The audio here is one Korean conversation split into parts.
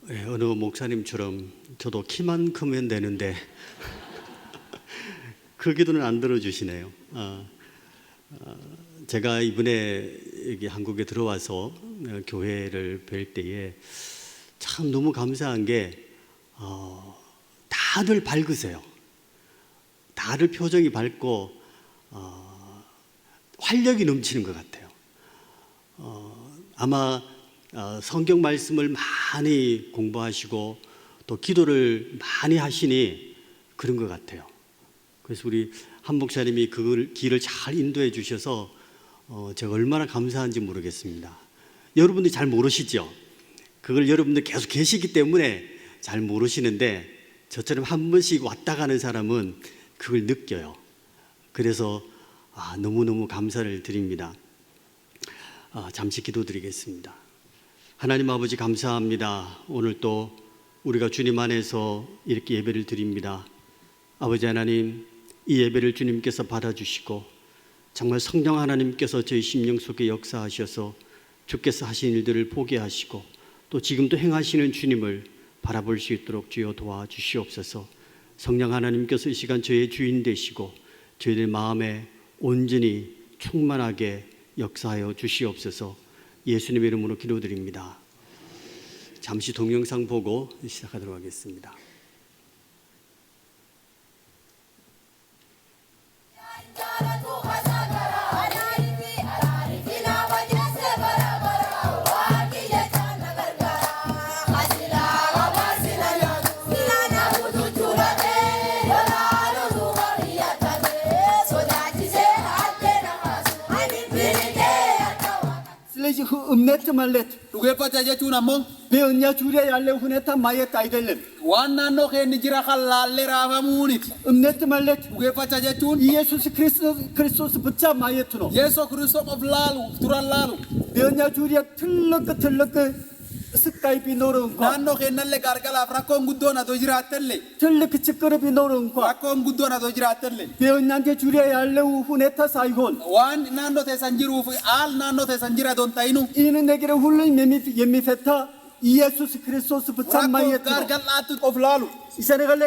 어느 목사님처럼 저도 키만 크면 되는데 그 기도는 안 들어주시네요. 제가 이번에 여기 한국에 들어와서 교회를 뵐 때에 참 너무 감사한 게 다들 밝으세요. 다들 표정이 밝고 활력이 넘치는 것 같아요. 아마 성경 말씀을 많이 공부하시고 또 기도를 많이 하시니 그런 것 같아요. 그래서 우리 한 목사님이 그 길을 잘 인도해 주셔서 제가 얼마나 감사한지 모르겠습니다. 여러분들이 잘 모르시죠? 그걸 여러분들 계속 계시기 때문에 잘 모르시는데 저처럼 한 번씩 왔다 가는 사람은 그걸 느껴요. 그래서 너무너무 감사를 드립니다. 잠시 기도드리겠습니다. 하나님 아버지 감사합니다. 오늘 또 우리가 주님 안에서 이렇게 예배를 드립니다. 아버지 하나님, 이 예배를 주님께서 받아주시고 정말 성령 하나님께서 저희 심령 속에 역사하셔서 주께서 하신 일들을 보게 하시고 또 지금도 행하시는 주님을 바라볼 수 있도록 주여 도와주시옵소서. 성령 하나님께서 이 시간 저희의 주인 되시고 저희들 마음에 온전히 충만하게 역사하여 주시옵소서. 예수님의 이름으로 기도드립니다. 잠시 동영상 보고 시작하도록 하겠습니다. 음네트 말렛 Dhuge pacha jechuun ammoo beonya jure yalle huneta mayet aidellen waan naannoo keenya jira kan laallee raafamuuniti. 음네트 말렛 Dhuge pacha jechuun ኢየሱስ ክርስቶስ ብቻ ማየት ነው Yesuus Kiristoos of laalu turan laalu beonya jure ትልቅ ስቃይ ቢኖር እንኳን naannoo keenyallee qarqaraaf rakkoon guddoon atoo jiraattellee ትልቅ ችግር ቢኖር እንኳን rakkoon guddoon atoo jiraattellee beonyaንተ ዙሪያ ያለው ሁኔታ ሳይሆን waan naannoo teessan jiruuf haal naannoo teessan jira doon ta'inu ይህን ነገር ሁሉ የሚፈታ ኢየሱስ ክርስቶስ ብቻ rakkoo ማየት ነው gargal'aatti of laalu. 이사네갈래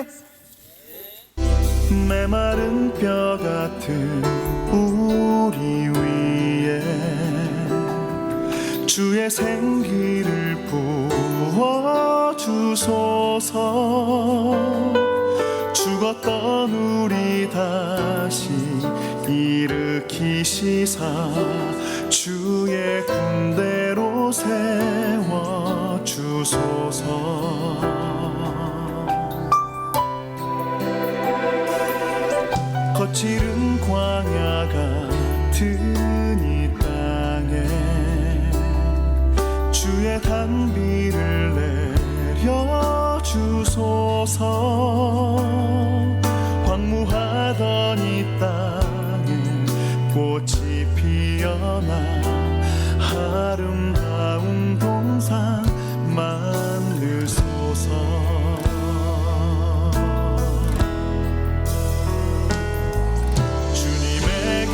메마른 뼈 같은 우리 위에 주의 생기를 부어주소서. 죽었던 우리 다시 일으키시사 주의 군대로 세워주소서. 거칠은 광야 같은 이 땅에 주의 단비를 내려주소서. 황무하던 이 땅에 꽃이 피어나 아름다운 동산 만들소서.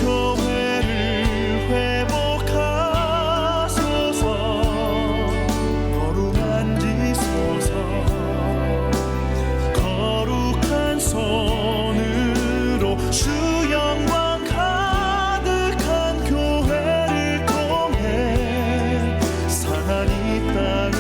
교회를 회복하소서. 거룩한 지소서. 거룩한 손으로 주 영광 가득한 교회를 통해 상한 이 땅을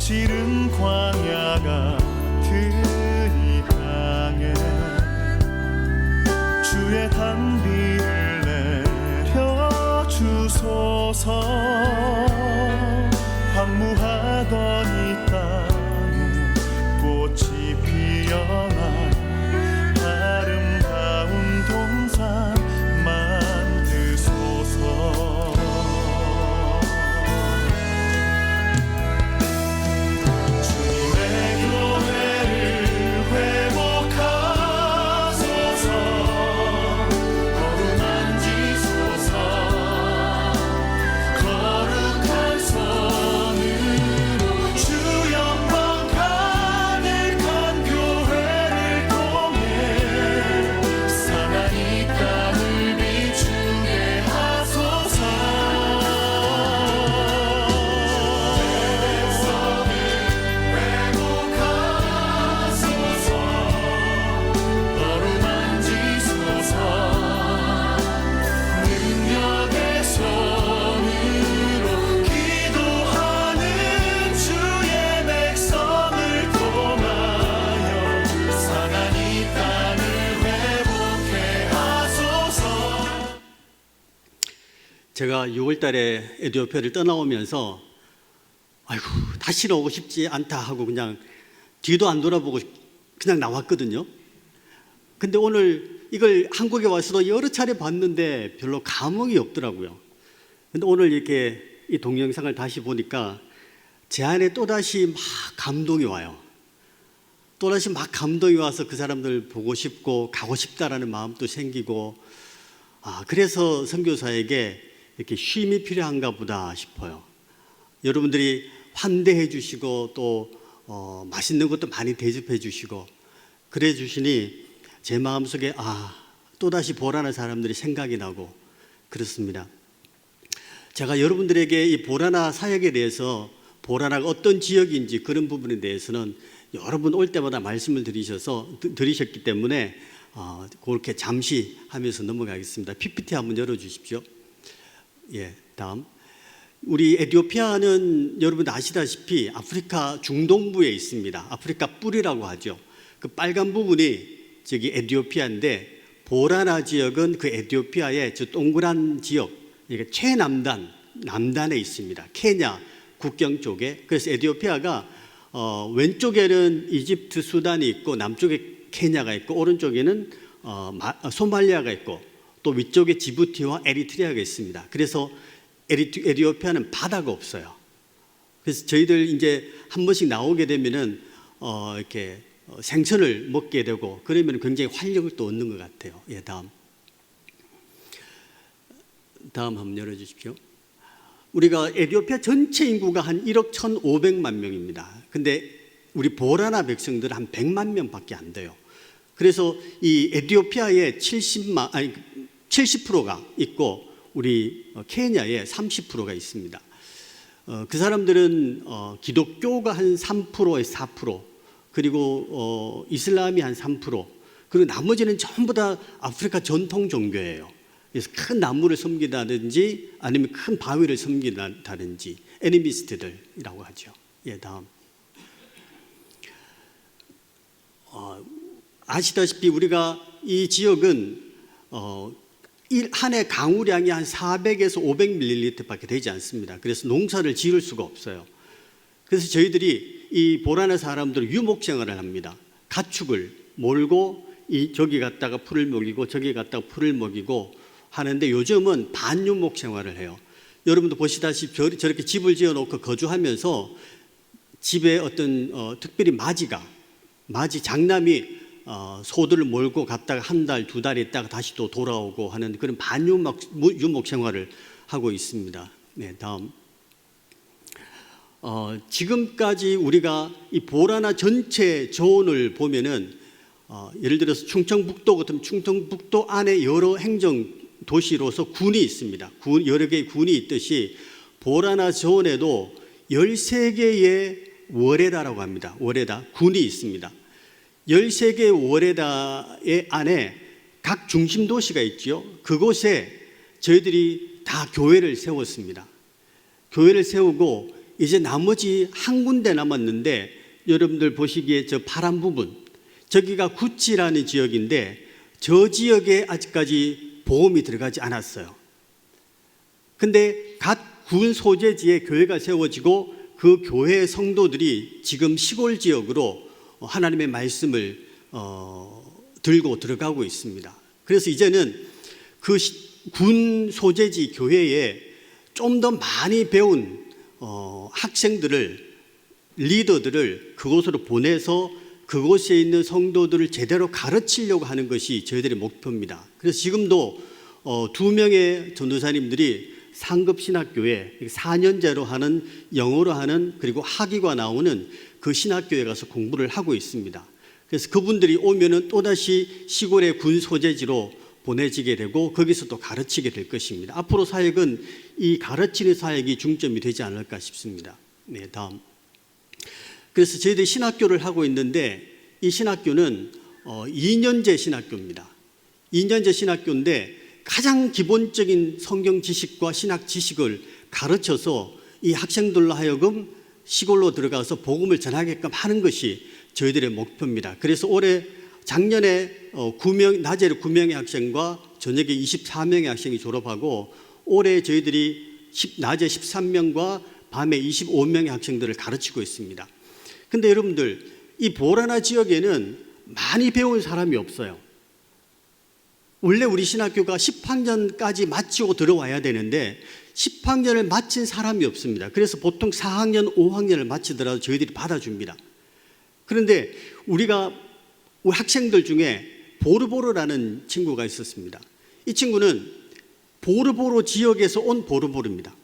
시른 광야 같은 이 땅에 주의 단비를 내려 주소서. 황무하던 이 땅에 꽃이 피어나 아름다운 동산 만드소서. 주님의 교회를 회복하소서. 어루만지소서. 거룩한 손으로 주 영광 가득한 교회를 통해 상한 이 땅을 비추게 하소서. 회복하소서. 어루만지소서. 능력의 손으로 기도하는 주의 백성을 통하여 상한 이 땅을 회복해 하소서. 제가 6월 달에 에티오피아를 떠나오면서 아이고 다시는 오고 싶지 않다 하고 그냥 뒤도 안 돌아보고 그냥 나왔거든요. 근데 오늘 이걸 한국에 와서도 여러 차례 봤는데 별로 감흥이 없더라고요. 근데 오늘 이렇게 이 동영상을 다시 보니까 제 안에 또다시 막 감동이 와요. 또다시 막 감동이 와서 그 사람들 보고 싶고 가고 싶다라는 마음도 생기고, 그래서 선교사에게 이렇게 쉼이 필요한가 보다 싶어요. 여러분들이 환대해 주시고 또 맛있는 것도 많이 대접해 주시고 그래 주시니 제 마음속에 또다시 보라나 사람들이 생각이 나고 그렇습니다. 제가 여러분들에게 이 보라나 사역에 대해서 보라나가 어떤 지역인지 그런 부분에 대해서는 여러 분 올 때마다 말씀을 들으셨기 때문에 그렇게 잠시 하면서 넘어가겠습니다. PPT 한번 열어주십시오. 예, 다음. 우리 에티오피아는 여러분 아시다시피 아프리카 중동부에 있습니다. 아프리카 뿔이라고 하죠. 그 빨간 부분이 저기 에티오피아인데 보라나 지역은 그 에티오피아의 저 동그란 지역, 이게 남단에 있습니다. 케냐 국경 쪽에. 그래서 에티오피아가 왼쪽에는 이집트, 수단이 있고 남쪽에 케냐가 있고 오른쪽에는 소말리아가 있고 또 위쪽에 지부티와 에리트리아가 있습니다. 그래서 에티오피아는 바다가 없어요. 그래서 저희들 이제 한 번씩 나오게 되면은 이렇게 생선을 먹게 되고 그러면 굉장히 활력을 또 얻는 것 같아요. 예, 다음 한번 열어주십시오. 우리가 에티오피아 전체 인구가 한 1억 1,500만 명입니다. 근데 우리 보라나 백성들은 한 100만 명밖에 안 돼요. 그래서 이 에티오피아의 70%가 있고 우리 케냐에 30%가 있습니다. 그 사람들은 기독교가 한 3%에서 4%, 그리고 이슬람이 한 3%, 그리고 나머지는 전부 다 아프리카 전통 종교예요. 그래서 큰 나무를 섬기다든지 아니면 큰 바위를 섬기다든지 애니미스트들이라고 하죠. 예, 다음. 아시다시피 우리가 이 지역은 한 해 강우량이 한 400에서 500ml밖에 되지 않습니다. 그래서 농사를 지을 수가 없어요. 그래서 저희들이 이 보라나 사람들은 유목 생활을 합니다. 가축을 몰고 저기 갔다가 풀을 먹이고 저기 갔다가 풀을 먹이고 하는데 요즘은 반유목 생활을 해요. 여러분도 보시다시피 저렇게 집을 지어놓고 거주하면서 집에 어떤 특별히 맞이 장남이 소들을 몰고 갔다가 한 달, 두 달 있다가 다시 또 돌아오고 하는 그런 반유목 생활을 하고 있습니다. 네, 다음. 지금까지 우리가 이 보라나 전체 조언을 보면은 예를 들어서 충청북도 같은 충청북도 안에 여러 행정 도시로서 군이 있습니다. 여러 개의 군이 있듯이 보라나 조원에도 13개의 워레다라고 합니다. 워레다 군이 있습니다. 13개의 워레다의 안에 각 중심 도시가 있지요. 그곳에 저희들이 다 교회를 세웠습니다. 교회를 세우고 이제 나머지 한 군데 남았는데 여러분들 보시기에 저 파란 부분, 저기가 구치라는 지역인데 저 지역에 아직까지 보험이 들어가지 않았어요. 근데 각 군 소재지에 교회가 세워지고 그 교회의 성도들이 지금 시골 지역으로 하나님의 말씀을 들고 들어가고 있습니다. 그래서 이제는 그 군 소재지 교회에 좀 더 많이 배운 학생들을, 리더들을 그곳으로 보내서 그곳에 있는 성도들을 제대로 가르치려고 하는 것이 저희들의 목표입니다. 그래서 지금도 2명의 전도사님들이 상급 신학교에 4년제로 하는, 영어로 하는, 그리고 학위가 나오는 그 신학교에 가서 공부를 하고 있습니다. 그래서 그분들이 오면은 또다시 시골의 군 소재지로 보내지게 되고 거기서 또 가르치게 될 것입니다. 앞으로 사역은 이 가르치는 사역이 중점이 되지 않을까 싶습니다. 네, 다음. 그래서 저희들이 신학교를 하고 있는데 이 신학교는 2년제 신학교입니다. 2년제 신학교인데 가장 기본적인 성경 지식과 신학 지식을 가르쳐서 이 학생들로 하여금 시골로 들어가서 복음을 전하게끔 하는 것이 저희들의 목표입니다. 그래서 작년에 낮에 9명의 학생과 저녁에 24명의 학생이 졸업하고 올해 저희들이 낮에 13명과 밤에 25명의 학생들을 가르치고 있습니다. 근데 여러분들, 이 보라나 지역에는 많이 배운 사람이 없어요. 원래 우리 신학교가 10학년까지 마치고 들어와야 되는데 10학년을 마친 사람이 없습니다. 그래서 보통 4학년, 5학년을 마치더라도 저희들이 받아줍니다. 그런데 우리 학생들 중에 보르보르라는 친구가 있었습니다. 이 친구는 보르보르 지역에서 온 보르보르입니다.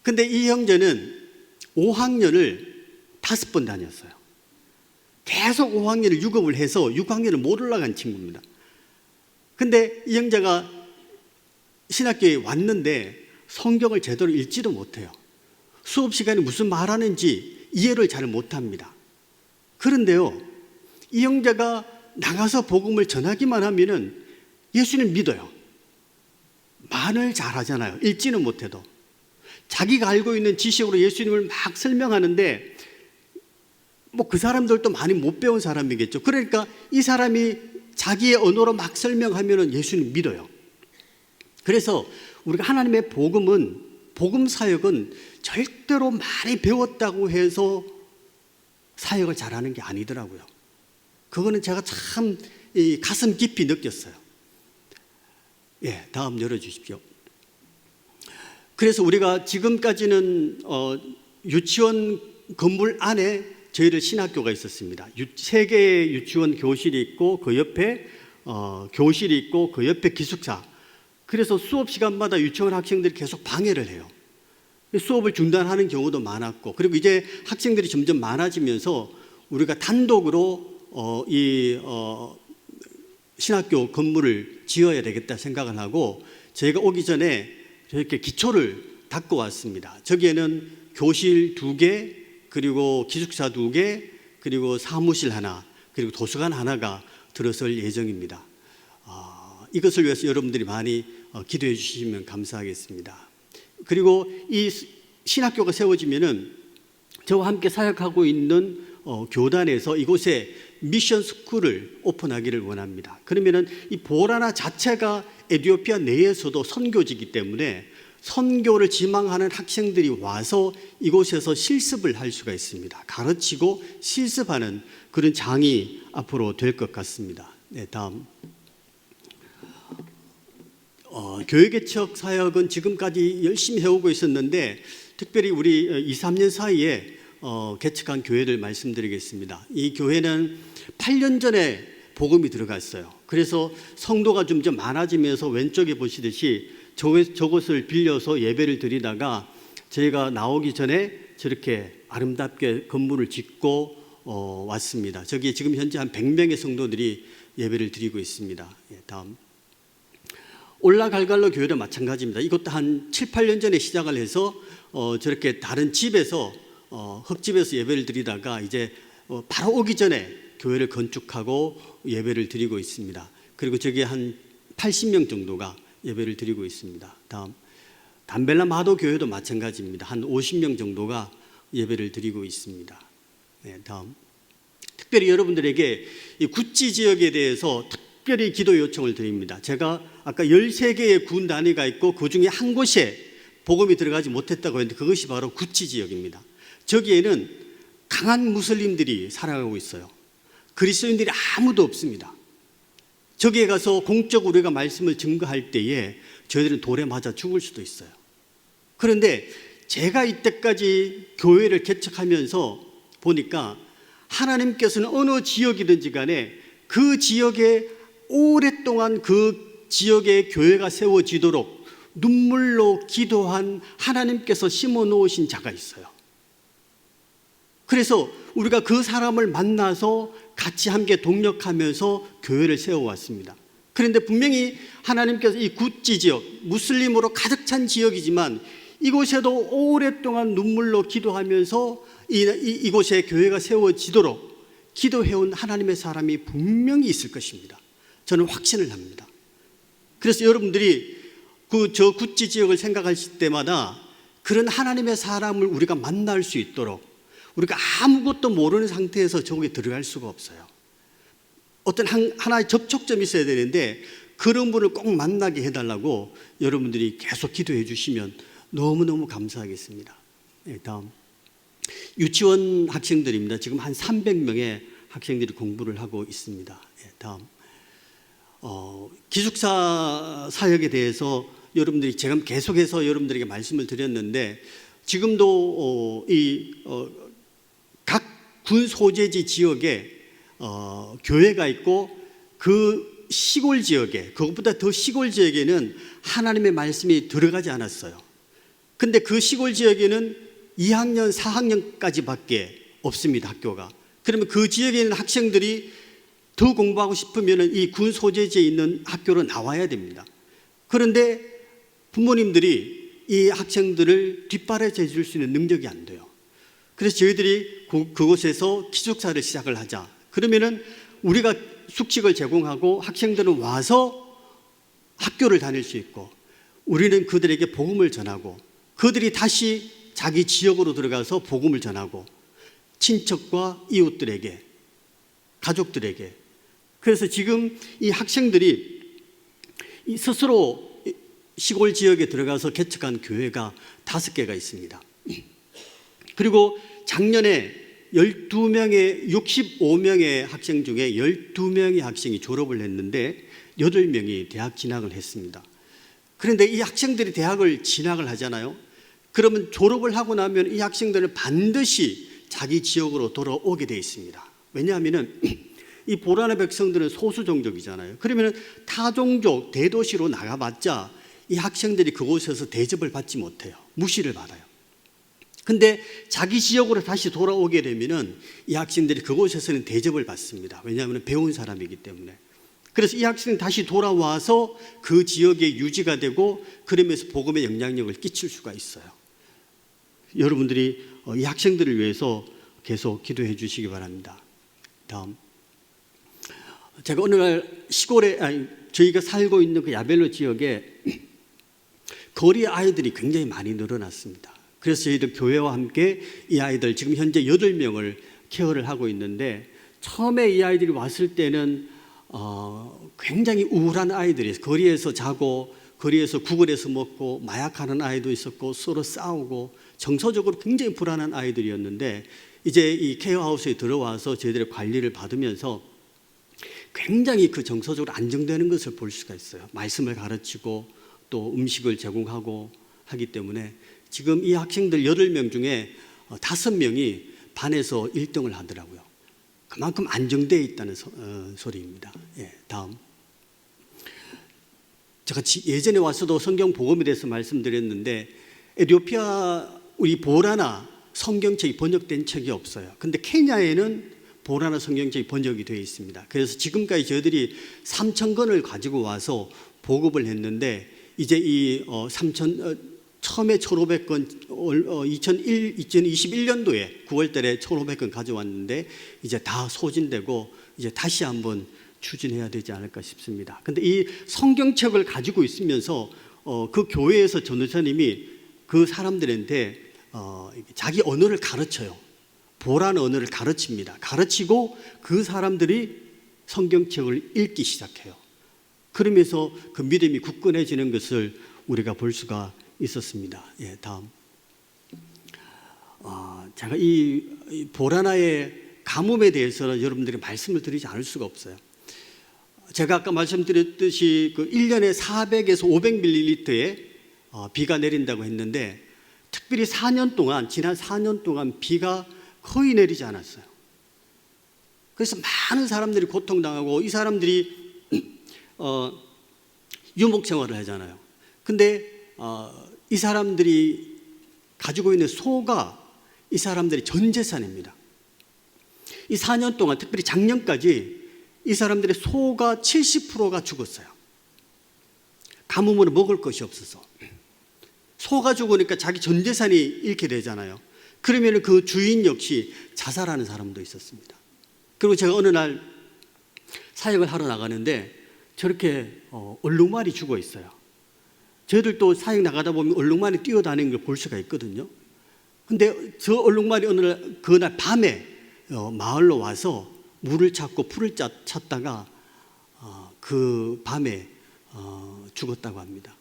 근데 이 형제는 5학년을 5번 다녔어요. 계속 5학년을 유급을 해서 6학년을 못 올라간 친구입니다. 근데 이 형제가 신학교에 왔는데 성경을 제대로 읽지도 못해요. 수업 시간에 무슨 말하는지 이해를 잘 못합니다. 그런데요, 이 형제가 나가서 복음을 전하기만 하면은 예수님 믿어요. 말을 잘하잖아요. 읽지는 못해도. 자기가 알고 있는 지식으로 예수님을 막 설명하는데 뭐 그 사람들도 많이 못 배운 사람이겠죠. 그러니까 이 사람이 자기의 언어로 막 설명하면 예수님 믿어요. 그래서 우리가 하나님의 복음 사역은 절대로 많이 배웠다고 해서 사역을 잘하는 게 아니더라고요. 그거는 제가 참 가슴 깊이 느꼈어요. 예, 다음 열어주십시오. 그래서 우리가 지금까지는 유치원 건물 안에 저희들 신학교가 있었습니다. 3개의 유치원 교실이 있고 그 옆에 교실이 있고 그 옆에 기숙사. 그래서 수업 시간마다 유치원 학생들이 계속 방해를 해요. 수업을 중단하는 경우도 많았고, 그리고 이제 학생들이 점점 많아지면서 우리가 단독으로 신학교 건물을 지어야 되겠다 생각을 하고 저희가 오기 전에 이렇게 기초를 닦고 왔습니다. 저기에는 교실 2개, 그리고 기숙사 2개, 그리고 사무실 하나, 그리고 도서관 하나가 들어설 예정입니다. 이것을 위해서 여러분들이 많이 기도해 주시면 감사하겠습니다. 그리고 이 신학교가 세워지면은 저와 함께 사역하고 있는 교단에서 이곳에 미션 스쿨을 오픈하기를 원합니다. 그러면은 이 보라나 자체가 에티오피아 내에서도 선교지이기 때문에 선교를 지망하는 학생들이 와서 이곳에서 실습을 할 수가 있습니다. 가르치고 실습하는 그런 장이 앞으로 될 것 같습니다. 네, 다음. 교회개척 사역은 지금까지 열심히 해오고 있었는데 특별히 우리 2, 3년 사이에 개척한 교회를 말씀드리겠습니다. 이 교회는 8년 전에 복음이 들어갔어요. 그래서 성도가 좀 많아지면서 왼쪽에 보시듯이 저것을 빌려서 예배를 드리다가 저희가 나오기 전에 저렇게 아름답게 건물을 짓고 왔습니다. 저기 지금 현재 한 100명의 성도들이 예배를 드리고 있습니다. 예, 다음. 올라갈갈로 교회도 마찬가지입니다. 이것도 한 7, 8년 전에 시작을 해서 저렇게 다른 집에서 흙집에서 예배를 드리다가 이제 바로 오기 전에 교회를 건축하고 예배를 드리고 있습니다. 그리고 저기 한 80명 정도가 예배를 드리고 있습니다. 다음. 담벨라 마도교회도 마찬가지입니다. 한 50명 정도가 예배를 드리고 있습니다. 네, 다음. 특별히 여러분들에게 이 구찌 지역에 대해서 특별히 기도 요청을 드립니다. 제가 아까 13개의 군 단위가 있고 그 중에 한 곳에 복음이 들어가지 못했다고 했는데 그것이 바로 구찌 지역입니다. 저기에는 강한 무슬림들이 살아가고 있어요. 그리스도인들이 아무도 없습니다. 저기에 가서 공적으로 우리가 말씀을 증거할 때에 저희들은 돌에 맞아 죽을 수도 있어요. 그런데 제가 이때까지 교회를 개척하면서 보니까 하나님께서는 어느 지역이든지 간에 그 지역에 오랫동안 그 지역에 교회가 세워지도록 눈물로 기도한 하나님께서 심어 놓으신 자가 있어요. 그래서 우리가 그 사람을 만나서 같이 함께 동력하면서 교회를 세워왔습니다. 그런데 분명히 하나님께서 이 구찌 지역, 무슬림으로 가득 찬 지역이지만 이곳에도 오랫동안 눈물로 기도하면서 이곳에 교회가 세워지도록 기도해온 하나님의 사람이 분명히 있을 것입니다. 저는 확신을 합니다. 그래서 여러분들이 저 구찌 지역을 생각하실 때마다 그런 하나님의 사람을 우리가 만날 수 있도록 우리가 아무것도 모르는 상태에서 저기에 들어갈 수가 없어요. 어떤 하나의 접촉점이 있어야 되는데 그런 분을 꼭 만나게 해달라고 여러분들이 계속 기도해 주시면 너무너무 감사하겠습니다. 네, 다음. 유치원 학생들입니다. 지금 한 300명의 학생들이 공부를 하고 있습니다. 네, 다음. 기숙사 사역에 대해서 여러분들이 제가 계속해서 여러분들에게 말씀을 드렸는데 지금도 각 군 소재지 지역에 교회가 있고 그 시골 지역에 그것보다 더 시골 지역에는 하나님의 말씀이 들어가지 않았어요. 근데 그 시골 지역에는 2학년, 4학년까지밖에 없습니다, 학교가. 그러면 그 지역에 있는 학생들이 더 공부하고 싶으면 이 군 소재지에 있는 학교로 나와야 됩니다. 그런데 부모님들이 이 학생들을 뒷바라지 줄 수 있는 능력이 안 돼요. 그래서 저희들이 그곳에서 기숙사를 시작을 하자. 그러면은 우리가 숙식을 제공하고 학생들은 와서 학교를 다닐 수 있고 우리는 그들에게 복음을 전하고 그들이 다시 자기 지역으로 들어가서 복음을 전하고 친척과 이웃들에게, 가족들에게. 그래서 지금 이 학생들이 스스로 시골 지역에 들어가서 개척한 교회가 5개가 있습니다. 그리고 작년에 65명의 학생 중에 12명의 학생이 졸업을 했는데 8명이 대학 진학을 했습니다. 그런데 이 학생들이 대학을 진학을 하잖아요. 그러면 졸업을 하고 나면 이 학생들은 반드시 자기 지역으로 돌아오게 되어 있습니다. 왜냐하면 이 보라나 백성들은 소수 종족이잖아요. 그러면 타종족 대도시로 나가봤자 이 학생들이 그곳에서 대접을 받지 못해요. 무시를 받아요. 근데 자기 지역으로 다시 돌아오게 되면은 이 학생들이 그곳에서는 대접을 받습니다. 왜냐하면 배운 사람이기 때문에. 그래서 이 학생은 다시 돌아와서 그 지역에 유지가 되고 그러면서 복음의 영향력을 끼칠 수가 있어요. 여러분들이 이 학생들을 위해서 계속 기도해 주시기 바랍니다. 다음. 제가 어느 날 시골에 저희가 살고 있는 그 야벨로 지역에 거리 아이들이 굉장히 많이 늘어났습니다. 그래서 저희들 교회와 함께 이 아이들 지금 현재 8명을 케어를 하고 있는데 처음에 이 아이들이 왔을 때는 굉장히 우울한 아이들이 거리에서 자고 거리에서 구걸해서 먹고 마약하는 아이도 있었고 서로 싸우고 정서적으로 굉장히 불안한 아이들이었는데 이제 이 케어하우스에 들어와서 저희들의 관리를 받으면서 굉장히 그 정서적으로 안정되는 것을 볼 수가 있어요. 말씀을 가르치고 또 음식을 제공하고 하기 때문에 지금 이 학생들 8명 중에 5명이 반에서 1등을 하더라고요. 그만큼 안정되어 있다는 소리입니다. 예, 다음. 제가 예전에 와서도 성경 복음에 대해서 말씀드렸는데 에티오피아 우리 보라나 성경책이 번역된 책이 없어요. 근데 케냐에는 보라나 성경책이 번역이 되어 있습니다. 그래서 지금까지 저희들이 3,000권을 가지고 와서 보급을 했는데 이제 이 처음에 1,500권 2021년도에 9월 달에 1,500권 가져왔는데 이제 다 소진되고 이제 다시 한번 추진해야 되지 않을까 싶습니다. 근데 이 성경책을 가지고 있으면서 그 교회에서 전도사님이 그 사람들한테 자기 언어를 가르쳐요. 보라는 언어를 가르칩니다. 가르치고 그 사람들이 성경책을 읽기 시작해요. 그러면서 그 믿음이 굳건해지는 것을 우리가 볼 수가 있었습니다. 예, 다음. 제가 이 보라나의 가뭄에 대해서는 여러분들이 말씀을 드리지 않을 수가 없어요. 제가 아까 말씀드렸듯이 그 1년에 400에서 500ml의 비가 내린다고 했는데 특별히 지난 4년 동안 비가 거의 내리지 않았어요. 그래서 많은 사람들이 고통당하고 이 사람들이 유목 생활을 하잖아요. 근데 이 사람들이 가지고 있는 소가 이 사람들의 전 재산입니다. 이 4년 동안 특별히 작년까지 이 사람들의 소가 70%가 죽었어요. 가뭄으로 먹을 것이 없어서. 소가 죽으니까 자기 전 재산이 잃게 되잖아요. 그러면 그 주인 역시 자살하는 사람도 있었습니다. 그리고 제가 어느 날 사역을 하러 나가는데 저렇게 얼룩말이 죽어 있어요. 저희들도 사역 나가다 보면 얼룩말이 뛰어다니는 걸 볼 수가 있거든요. 근데 저 얼룩말이 어느 날 그날 밤에 마을로 와서 물을 찾고 풀을 찾다가 그 밤에 죽었다고 합니다.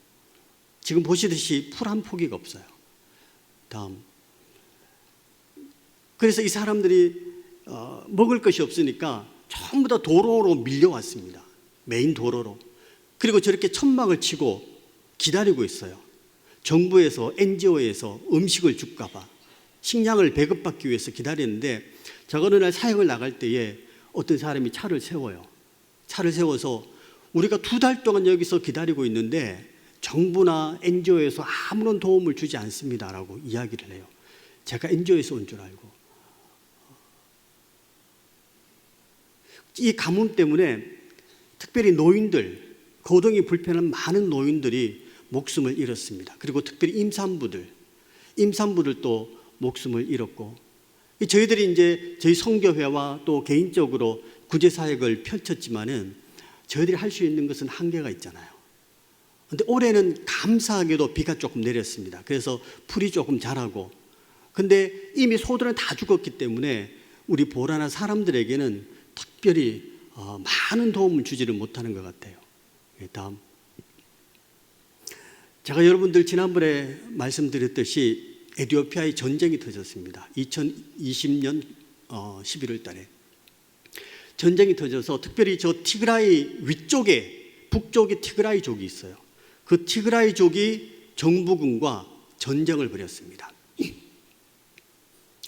지금 보시듯이 풀 한 포기가 없어요. 다음. 그래서 이 사람들이 먹을 것이 없으니까 전부 다 도로로 밀려왔습니다. 메인 도로로. 그리고 저렇게 천막을 치고 기다리고 있어요. 정부에서 NGO에서 음식을 줄까 봐 식량을 배급받기 위해서 기다리는데 제가 어느 날 사역을 나갈 때에 어떤 사람이 차를 세워요. 차를 세워서 우리가 2달 동안 여기서 기다리고 있는데 정부나 NGO에서 아무런 도움을 주지 않습니다라고 이야기를 해요. 제가 NGO에서 온 줄 알고. 이 가뭄 때문에 특별히 노인들, 거동이 불편한 많은 노인들이 목숨을 잃었습니다. 그리고 특별히 임산부들도 목숨을 잃었고, 저희들이 이제 저희 선교회와 또 개인적으로 구제 사역을 펼쳤지만은 저희들이 할 수 있는 것은 한계가 있잖아요. 근데 올해는 감사하게도 비가 조금 내렸습니다. 그래서 풀이 조금 자라고, 근데 이미 소들은 다 죽었기 때문에 우리 보라나 사람들에게는 특별히 많은 도움을 주지를 못하는 것 같아요. 다음. 제가 여러분들 지난번에 말씀드렸듯이 에티오피아의 전쟁이 터졌습니다. 2020년 11월 달에 전쟁이 터져서 특별히 저 티그라이 위쪽에 북쪽에 티그라이족이 있어요. 그 티그라이족이 정부군과 전쟁을 벌였습니다.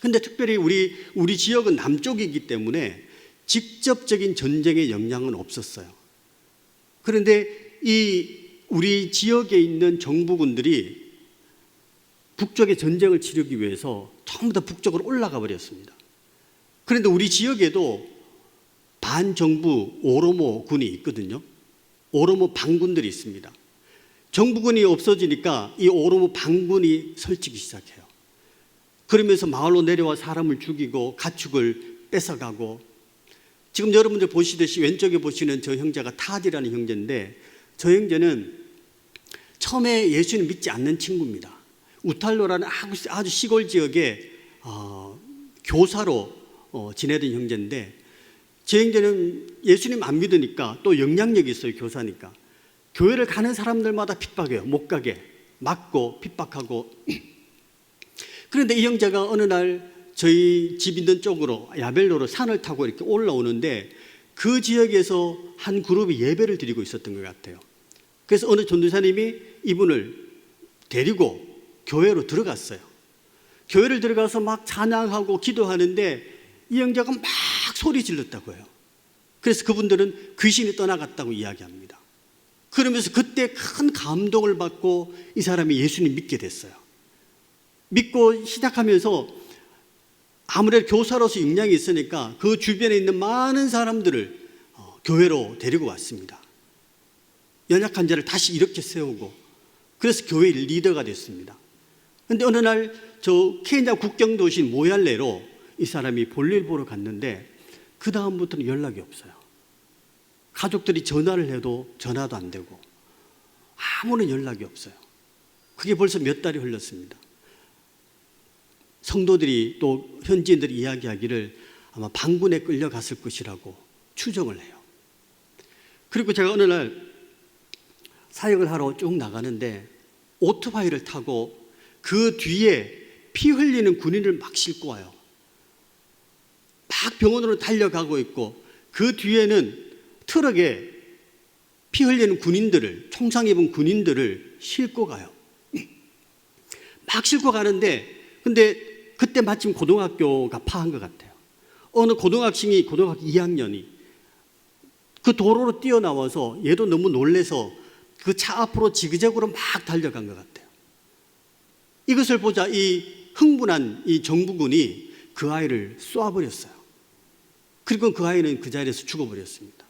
근데 특별히 우리 지역은 남쪽이기 때문에 직접적인 전쟁의 영향은 없었어요. 그런데 우리 지역에 있는 정부군들이 북쪽에 전쟁을 치르기 위해서 전부 다 북쪽으로 올라가 버렸습니다. 그런데 우리 지역에도 반정부 오로모 군이 있거든요. 오로모 반군들이 있습니다. 정부군이 없어지니까 이 오로모 반군이 설치기 시작해요. 그러면서 마을로 내려와 사람을 죽이고 가축을 뺏어가고, 지금 여러분들 보시듯이 왼쪽에 보시는 저 형제가 타디라는 형제인데, 저 형제는 처음에 예수님 믿지 않는 친구입니다. 우탈로라는 아주 시골 지역에 교사로 지내던 형제인데, 저 형제는 예수님 안 믿으니까 또 영향력이 있어요. 교사니까 교회를 가는 사람들마다 핍박해요. 못 가게 막고 핍박하고. 그런데 이 형제가 어느 날 저희 집 있는 쪽으로 야벨로로 산을 타고 이렇게 올라오는데 그 지역에서 한 그룹이 예배를 드리고 있었던 것 같아요. 그래서 어느 전도사님이 이분을 데리고 교회로 들어갔어요. 교회를 들어가서 막 찬양하고 기도하는데 이 형제가 막 소리 질렀다고 해요. 그래서 그분들은 귀신이 떠나갔다고 이야기합니다. 그러면서 그때 큰 감동을 받고 이 사람이 예수님 믿게 됐어요. 믿고 시작하면서 아무래도 교사로서 역량이 있으니까 그 주변에 있는 많은 사람들을 교회로 데리고 왔습니다. 연약한 자를 다시 이렇게 세우고, 그래서 교회 리더가 됐습니다. 그런데 어느 날 저 케냐 국경 도시인 모얄레로 이 사람이 볼일 보러 갔는데 그 다음부터는 연락이 없어요. 가족들이 전화를 해도 전화도 안 되고 아무런 연락이 없어요. 그게 벌써 몇 달이 흘렀습니다. 성도들이 또 현지인들이 이야기하기를 아마 반군에 끌려갔을 것이라고 추정을 해요. 그리고 제가 어느 날 사역을 하러 쭉 나가는데 오토바이를 타고 그 뒤에 피 흘리는 군인을 막 싣고 와요. 막 병원으로 달려가고 있고 그 뒤에는 트럭에 피 흘리는 군인들을, 총상 입은 군인들을 싣고 가요. 막 싣고 가는데 근데 그때 마침 고등학교가 파한 것 같아요. 어느 고등학생이 고등학교 2학년이 그 도로로 뛰어나와서 얘도 너무 놀래서 그 차 앞으로 지그재그로 막 달려간 것 같아요. 이것을 보자 이 흥분한 이 정부군이 그 아이를 쏘아버렸어요. 그리고 그 아이는 그 자리에서 죽어버렸습니다.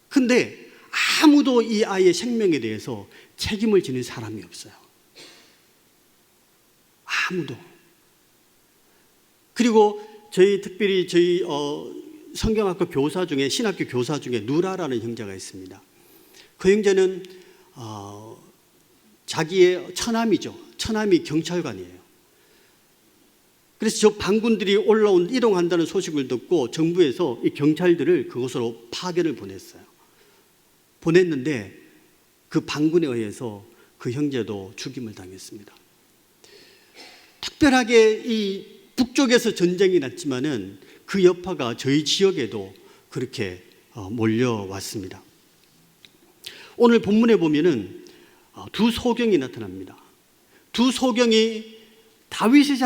근데 아무도 이 아이의 생명에 대해서 책임을 지는 사람이 없어요. 아무도. 그리고 특별히 저희 성경학교 교사 중에, 신학교 교사 중에 누라라는 형제가 있습니다. 그 형제는 자기의 처남이죠. 처남이 경찰관이에요. 그래서 저 반군들이 이동한다는 소식을 듣고 정부에서 이 경찰들을 그곳으로 파견을 보냈는데 그 반군에 의해서 그 형제도 죽임을 당했습니다. 특별하게 이 북쪽에서 전쟁이 났지만은 그 여파가 저희 지역에도 그렇게 몰려왔습니다. 오늘 본문에 보면은 두 소경이 나타납니다. 두 소경이 다윗의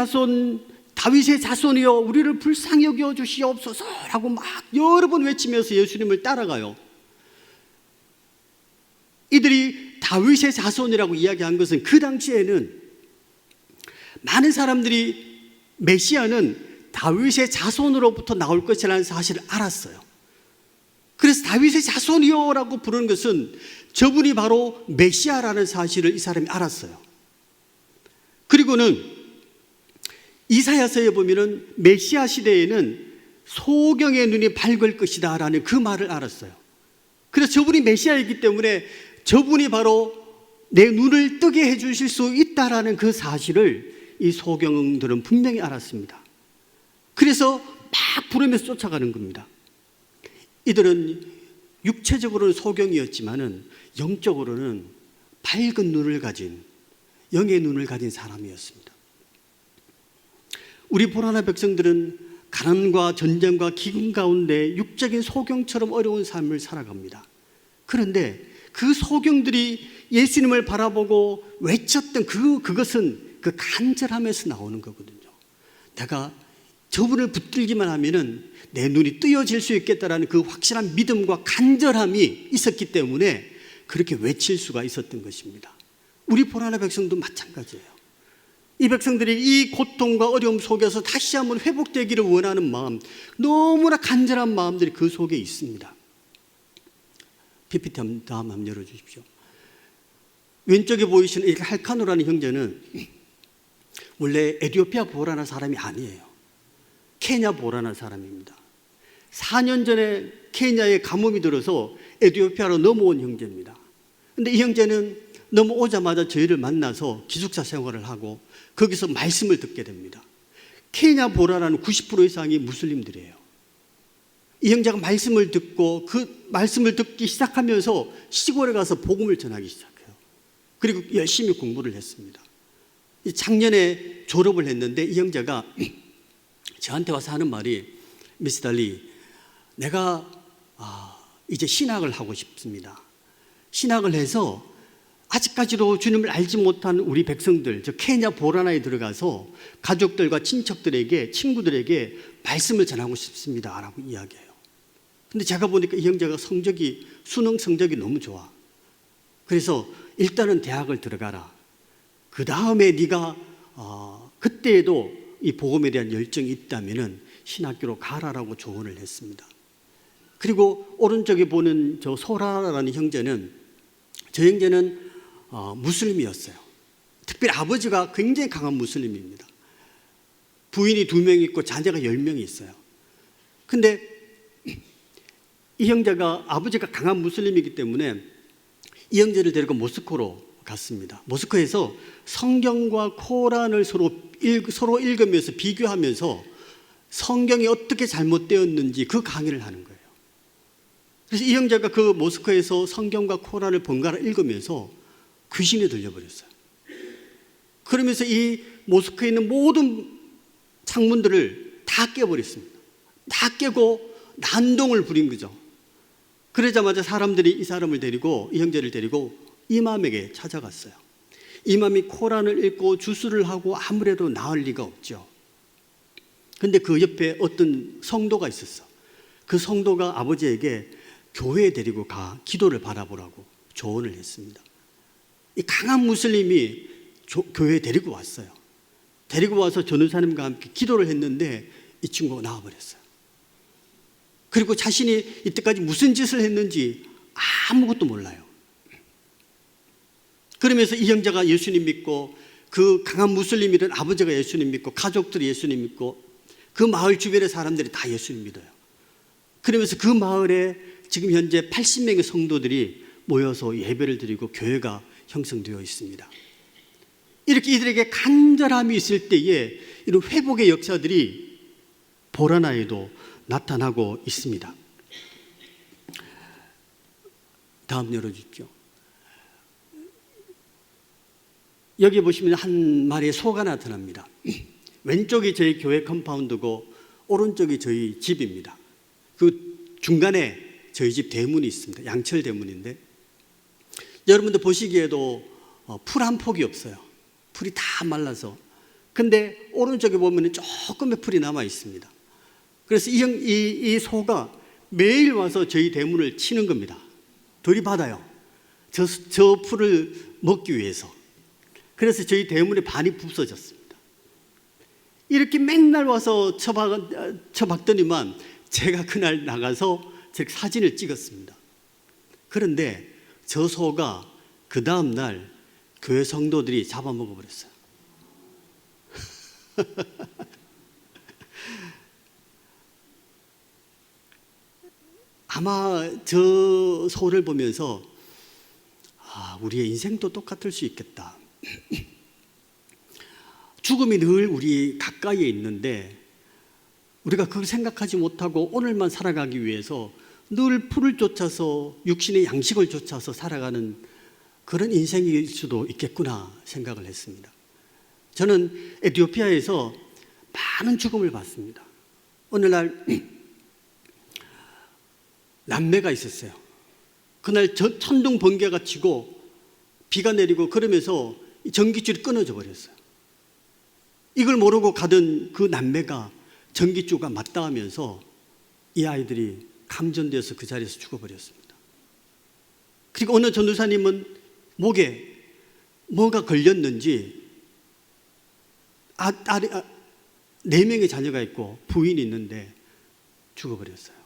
자손이여 우리를 불쌍히 여겨 주시옵소서라고 막 여러 번 외치면서 예수님을 따라가요. 이들이 다윗의 자손이라고 이야기한 것은 그 당시에는 많은 사람들이 메시아는 다윗의 자손으로부터 나올 것이라는 사실을 알았어요. 그래서 다윗의 자손이요라고 부르는 것은 저분이 바로 메시아라는 사실을 이 사람이 알았어요. 그리고는 이사야서에 보면은 메시아 시대에는 소경의 눈이 밝을 것이다 라는 그 말을 알았어요. 그래서 저분이 메시아이기 때문에 저분이 바로 내 눈을 뜨게 해주실 수 있다라는 그 사실을 이 소경들은 분명히 알았습니다. 그래서 막 부르면서 쫓아가는 겁니다. 이들은 육체적으로는 소경이었지만은 영적으로는 밝은 눈을 가진, 영의 눈을 가진 사람이었습니다. 우리 보라나 백성들은 가난과 전쟁과 기근 가운데 육적인 소경처럼 어려운 삶을 살아갑니다. 그런데 그 소경들이 예수님을 바라보고 외쳤던 그것은 그 간절함에서 나오는 거거든요. 내가 저분을 붙들기만 하면은 내 눈이 뜨여질 수 있겠다라는 그 확실한 믿음과 간절함이 있었기 때문에 그렇게 외칠 수가 있었던 것입니다. 우리 보라나 백성도 마찬가지예요. 이 백성들이 이 고통과 어려움 속에서 다시 한번 회복되기를 원하는 마음, 너무나 간절한 마음들이 그 속에 있습니다. PPT 다음 한번 열어주십시오. 왼쪽에 보이시는 이 할카노라는 형제는 원래 에티오피아 보라나 사람이 아니에요. 케냐 보라나 사람입니다. 4년 전에 케냐에 가뭄이 들어서 에티오피아로 넘어온 형제입니다. 그런데 이 형제는 넘어오자마자 저희를 만나서 기숙사 생활을 하고 거기서 말씀을 듣게 됩니다. 케냐 보라라는 90% 이상이 무슬림들이에요. 이 형제가 말씀을 듣고 그 말씀을 듣기 시작하면서 시골에 가서 복음을 전하기 시작해요. 그리고 열심히 공부를 했습니다. 작년에 졸업을 했는데 이 형제가 저한테 와서 하는 말이, 미스 달리, 내가 이제 신학을 하고 싶습니다. 신학을 해서 아직까지도 주님을 알지 못한 우리 백성들, 저 케냐 보라나에 들어가서 가족들과 친척들에게, 친구들에게 말씀을 전하고 싶습니다 라고 이야기해요. 근데 제가 보니까 이 형제가 수능 성적이 너무 좋아. 그래서 일단은 대학을 들어가라. 그 다음에 네가 그때에도 이 복음에 대한 열정이 있다면은 신학교로 가라라고 조언을 했습니다. 그리고 오른쪽에 보는 저 소라라는 형제는, 저 형제는 무슬림이었어요. 특별히 아버지가 굉장히 강한 무슬림입니다. 부인이 2명 있고 자녀가 10명이 있어요. 근데 이 형제가 아버지가 강한 무슬림이기 때문에 이 형제를 데리고 모스크바로 갔습니다. 모스크바에서 성경과 코란을 서로 읽으면서 비교하면서 성경이 어떻게 잘못되었는지 그 강의를 하는 거예요. 그래서 이 형제가 그 모스크바에서 성경과 코란을 번갈아 읽으면서 귀신이 들려버렸어요. 그러면서 이 모스크바에 있는 모든 창문들을 다 깨버렸습니다. 다 깨고 난동을 부린 거죠. 그러자마자 사람들이 이 사람을 데리고, 이 형제를 데리고 이맘에게 찾아갔어요. 이맘이 코란을 읽고 주술을 하고 아무래도 나을 리가 없죠. 근데 그 옆에 어떤 성도가 있었어. 그 성도가 아버지에게 교회에 데리고 가 기도를 바라보라고 조언을 했습니다. 이 강한 무슬림이 교회에 데리고 왔어요. 데리고 와서 전도사님과 함께 기도를 했는데 이 친구가 나와버렸어요. 그리고 자신이 이때까지 무슨 짓을 했는지 아무것도 몰라요. 그러면서 이 형제가 예수님 믿고, 그 강한 무슬림이던 아버지가 예수님 믿고, 가족들이 예수님 믿고, 그 마을 주변의 사람들이 다 예수님 믿어요. 그러면서 그 마을에 지금 현재 80명의 성도들이 모여서 예배를 드리고 교회가 형성되어 있습니다. 이렇게 이들에게 간절함이 있을 때에 이런 회복의 역사들이 보라나에도 나타나고 있습니다. 다음 열어주십시오. 여기 보시면 한 마리의 소가 나타납니다. 왼쪽이 저희 교회 컴파운드고 오른쪽이 저희 집입니다. 그 중간에 저희 집 대문이 있습니다. 양철 대문인데 여러분들 보시기에도 풀 한 폭이 없어요. 풀이 다 말라서. 근데 오른쪽에 보면 조금의 풀이 남아 있습니다. 그래서 이 소가 매일 와서 저희 대문을 치는 겁니다. 들이받아요. 저 풀을 먹기 위해서. 그래서 저희 대문에 반이 부서졌습니다. 이렇게 맨날 와서 쳐박더니만 제가 그날 나가서 제 사진을 찍었습니다. 그런데 저 소가 그 다음 날 교회 성도들이 잡아먹어버렸어요. 아마 저 소를 보면서 우리의 인생도 똑같을 수 있겠다. 죽음이 늘 우리 가까이에 있는데 우리가 그걸 생각하지 못하고 오늘만 살아가기 위해서 늘 풀을 쫓아서 육신의 양식을 쫓아서 살아가는 그런 인생일 수도 있겠구나 생각을 했습니다. 저는 에티오피아에서 많은 죽음을 봤습니다. 어느 날 남매가 있었어요. 그날 천둥 번개가 치고 비가 내리고 그러면서 전기줄이 끊어져 버렸어요. 이걸 모르고 가던 그 남매가 전기줄과 맞닿으면서 이 아이들이 감전되어서 그 자리에서 죽어버렸습니다. 그리고 어느 전도사님은 목에 뭐가 걸렸는지 4명의 자녀가 있고 부인이 있는데 죽어버렸어요.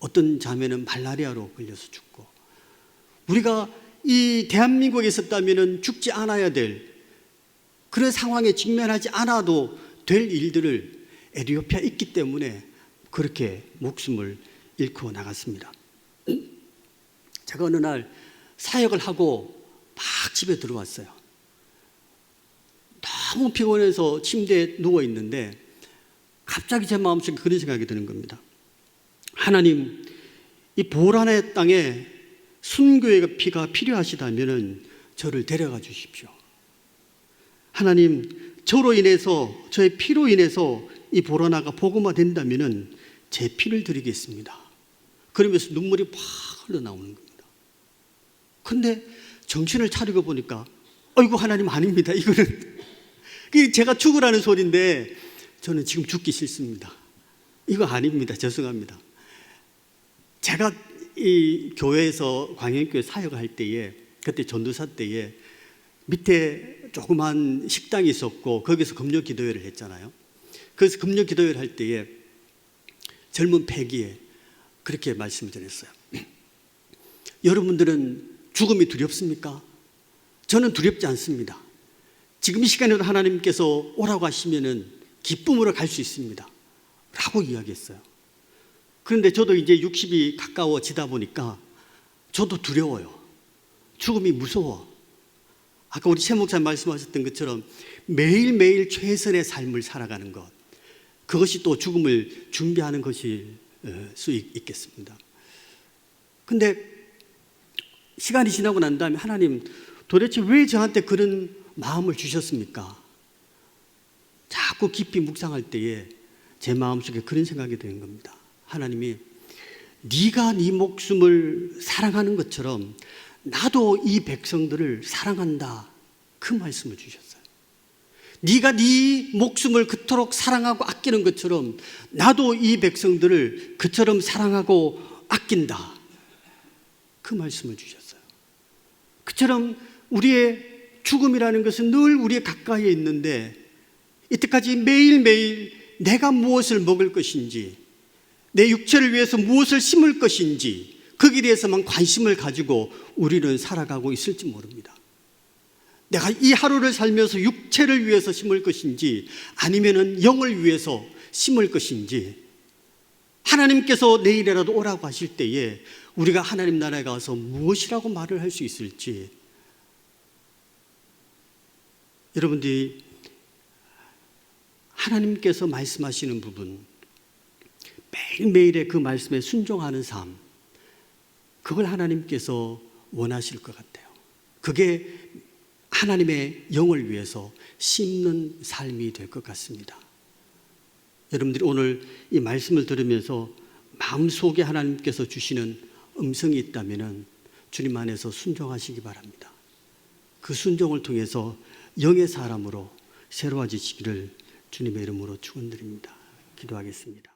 어떤 자매는 말라리아로 걸려서 죽고, 우리가 이 대한민국에 있었다면 죽지 않아야 될 그런 상황에 직면하지 않아도 될 일들을 에티오피아에 있기 때문에 그렇게 목숨을 잃고 나갔습니다. 제가 어느 날 사역을 하고 막 집에 들어왔어요. 너무 피곤해서 침대에 누워 있는데 갑자기 제 마음속에 그런 생각이 드는 겁니다. 하나님, 이 보라의 땅에 순교의 피가 필요하시다면 저를 데려가 주십시오. 하나님, 저로 인해서, 저의 피로 인해서 이 보라나가 복음화 된다면 제 피를 드리겠습니다. 그러면서 눈물이 팍 흘러나오는 겁니다. 근데 정신을 차리고 보니까 아이고 하나님 아닙니다. 이거는 제가 죽으라는 소리인데 저는 지금 죽기 싫습니다. 이거 아닙니다. 죄송합니다. 제가 이 교회에서 광양교회 사역을 할 때에, 그때 전도사 때에 밑에 조그만 식당이 있었고 거기서 금요 기도회를 했잖아요. 그래서 금요 기도회를 할 때에 젊은 패기에 그렇게 말씀을 전했어요. 여러분들은 죽음이 두렵습니까? 저는 두렵지 않습니다. 지금 이 시간에도 하나님께서 오라고 하시면은 기쁨으로 갈 수 있습니다. 라고 이야기했어요. 그런데 저도 이제 60이 가까워지다 보니까 저도 두려워요. 죽음이 무서워. 아까 우리 최 목사님 말씀하셨던 것처럼 매일매일 최선의 삶을 살아가는 것, 그것이 또 죽음을 준비하는 것일 수 있겠습니다. 근데 시간이 지나고 난 다음에 하나님 도대체 왜 저한테 그런 마음을 주셨습니까? 자꾸 깊이 묵상할 때에 제 마음속에 그런 생각이 드는 겁니다. 하나님이 네가 네 목숨을 사랑하는 것처럼 나도 이 백성들을 사랑한다, 그 말씀을 주셨어요. 네가 네 목숨을 그토록 사랑하고 아끼는 것처럼 나도 이 백성들을 그처럼 사랑하고 아낀다, 그 말씀을 주셨어요. 그처럼 우리의 죽음이라는 것은 늘 우리의 가까이에 있는데 이때까지 매일매일 내가 무엇을 먹을 것인지, 내 육체를 위해서 무엇을 심을 것인지 거기에 대해서만 관심을 가지고 우리는 살아가고 있을지 모릅니다. 내가 이 하루를 살면서 육체를 위해서 심을 것인지 아니면은 영을 위해서 심을 것인지, 하나님께서 내일이라도 오라고 하실 때에 우리가 하나님 나라에 가서 무엇이라고 말을 할 수 있을지, 여러분들이 하나님께서 말씀하시는 부분, 매일매일의 그 말씀에 순종하는 삶, 그걸 하나님께서 원하실 것 같아요. 그게 하나님의 영을 위해서 심는 삶이 될 것 같습니다. 여러분들이 오늘 이 말씀을 들으면서 마음속에 하나님께서 주시는 음성이 있다면 주님 안에서 순종하시기 바랍니다. 그 순종을 통해서 영의 사람으로 새로워지시기를 주님의 이름으로 축원드립니다. 기도하겠습니다.